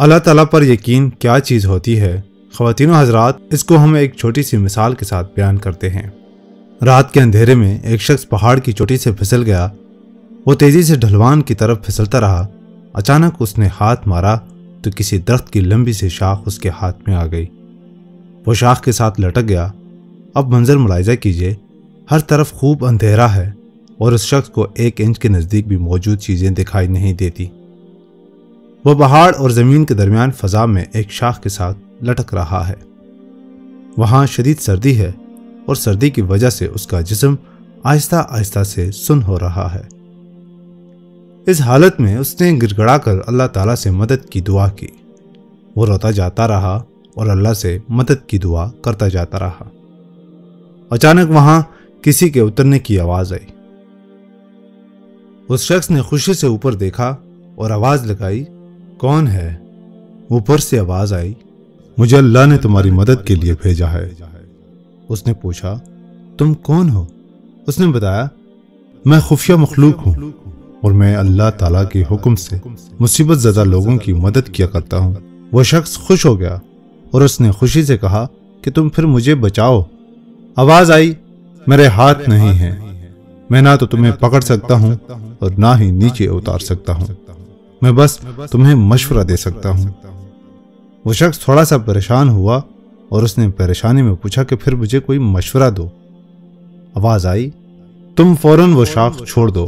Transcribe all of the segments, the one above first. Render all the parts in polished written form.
اللہ تعالیٰ پر یقین کیا چیز ہوتی ہے؟ خواتین و حضرات، اس کو ہم ایک چھوٹی سی مثال کے ساتھ بیان کرتے ہیں۔ رات کے اندھیرے میں ایک شخص پہاڑ کی چوٹی سے پھسل گیا۔ وہ تیزی سے ڈھلوان کی طرف پھسلتا رہا۔ اچانک اس نے ہاتھ مارا تو کسی درخت کی لمبی سی شاخ اس کے ہاتھ میں آ گئی۔ وہ شاخ کے ساتھ لٹک گیا۔ اب منظر ملاحظہ کیجئے، ہر طرف خوب اندھیرا ہے اور اس شخص کو 1 انچ کے نزدیک بھی موجود چیزیں دکھائی نہیں دیتی۔ وہ پہاڑ اور زمین کے درمیان فضا میں ایک شاخ کے ساتھ لٹک رہا ہے۔ وہاں شدید سردی ہے اور سردی کی وجہ سے اس کا جسم آہستہ آہستہ سے سن ہو رہا ہے۔ اس حالت میں اس نے گڑ گڑا کر اللہ تعالیٰ سے مدد کی دعا کی۔ وہ روتا جاتا رہا اور اللہ سے مدد کی دعا کرتا جاتا رہا۔ اچانک وہاں کسی کے اترنے کی آواز آئی۔ اس شخص نے خوشی سے اوپر دیکھا اور آواز لگائی، کون ہے؟ اوپر سے آواز آئی، مجھے اللہ نے تمہاری مدد کے لیے بھیجا ہے۔ اس نے پوچھا، تم کون ہو؟ اس نے بتایا، میں خفیہ مخلوق ہوں اور میں اللہ تعالیٰ کے حکم سے مصیبت زدہ لوگوں کی مدد کیا کرتا ہوں۔ وہ شخص خوش ہو گیا اور اس نے خوشی سے کہا کہ تم پھر مجھے بچاؤ۔ آواز آئی، میرے ہاتھ نہیں ہیں، میں نہ تو تمہیں پکڑ سکتا ہوں اور نہ ہی نیچے اتار سکتا ہوں، میں بس تمہیں مشورہ دے سکتا ہوں۔ وہ شخص تھوڑا سا پریشان ہوا اور اس نے پریشانی میں پوچھا کہ پھر مجھے کوئی مشورہ دو۔ آواز آئی، تم فوراً وہ شاخ چھوڑ دو۔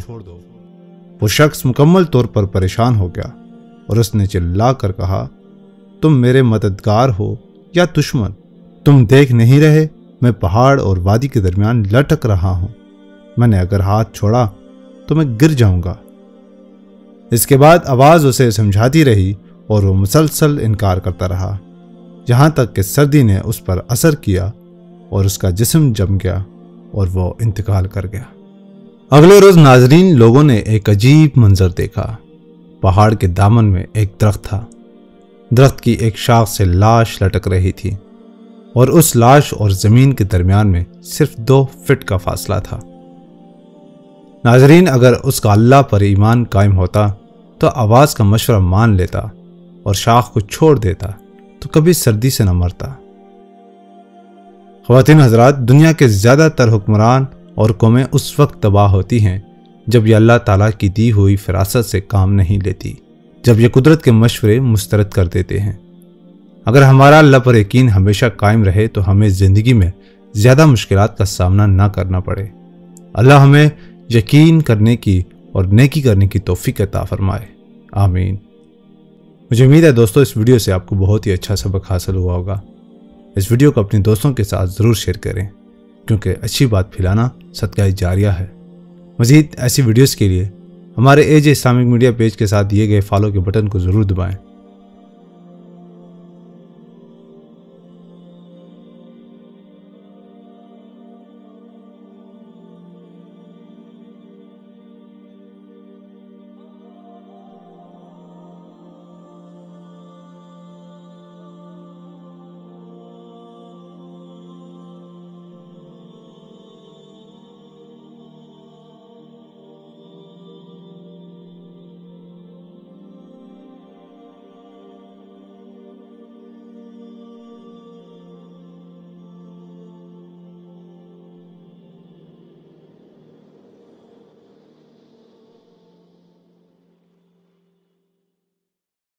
وہ شخص مکمل طور پر پریشان ہو گیا اور اس نے چلا کر کہا، تم میرے مددگار ہو یا دشمن؟ تم دیکھ نہیں رہے میں پہاڑ اور وادی کے درمیان لٹک رہا ہوں، میں نے اگر ہاتھ چھوڑا تو میں گر جاؤں گا۔ اس کے بعد آواز اسے سمجھاتی رہی اور وہ مسلسل انکار کرتا رہا، یہاں تک کہ سردی نے اس پر اثر کیا اور اس کا جسم جم گیا اور وہ انتقال کر گیا۔ اگلے روز ناظرین، لوگوں نے ایک عجیب منظر دیکھا۔ پہاڑ کے دامن میں ایک درخت تھا۔ درخت کی ایک شاخ سے لاش لٹک رہی تھی اور اس لاش اور زمین کے درمیان میں صرف 2 فٹ کا فاصلہ تھا۔ ناظرین، اگر اس کا اللہ پر ایمان قائم ہوتا تو آواز کا مشورہ مان لیتا اور شاخ کو چھوڑ دیتا تو کبھی سردی سے نہ مرتا۔ خواتین حضرات، دنیا کے زیادہ تر حکمران اور قومیں اس وقت تباہ ہوتی ہیں جب یہ اللہ تعالیٰ کی دی ہوئی فراست سے کام نہیں لیتی، جب یہ قدرت کے مشورے مسترد کر دیتے ہیں۔ اگر ہمارا اللہ پر یقین ہمیشہ قائم رہے تو ہمیں زندگی میں زیادہ مشکلات کا سامنا نہ کرنا پڑے۔ اللہ ہمیں یقین کرنے کی اور نیکی کرنے کی توفیق عطا فرمائے، آمین۔ مجھے امید ہے دوستو اس ویڈیو سے آپ کو بہت ہی اچھا سبق حاصل ہوا ہوگا۔ اس ویڈیو کو اپنے دوستوں کے ساتھ ضرور شیئر کریں، کیونکہ اچھی بات پھیلانا صدقہ جاریہ ہے۔ مزید ایسی ویڈیوز کے لیے ہمارے AJ اسلامک میڈیا پیج کے ساتھ دیے گئے فالو کے بٹن کو ضرور دبائیں۔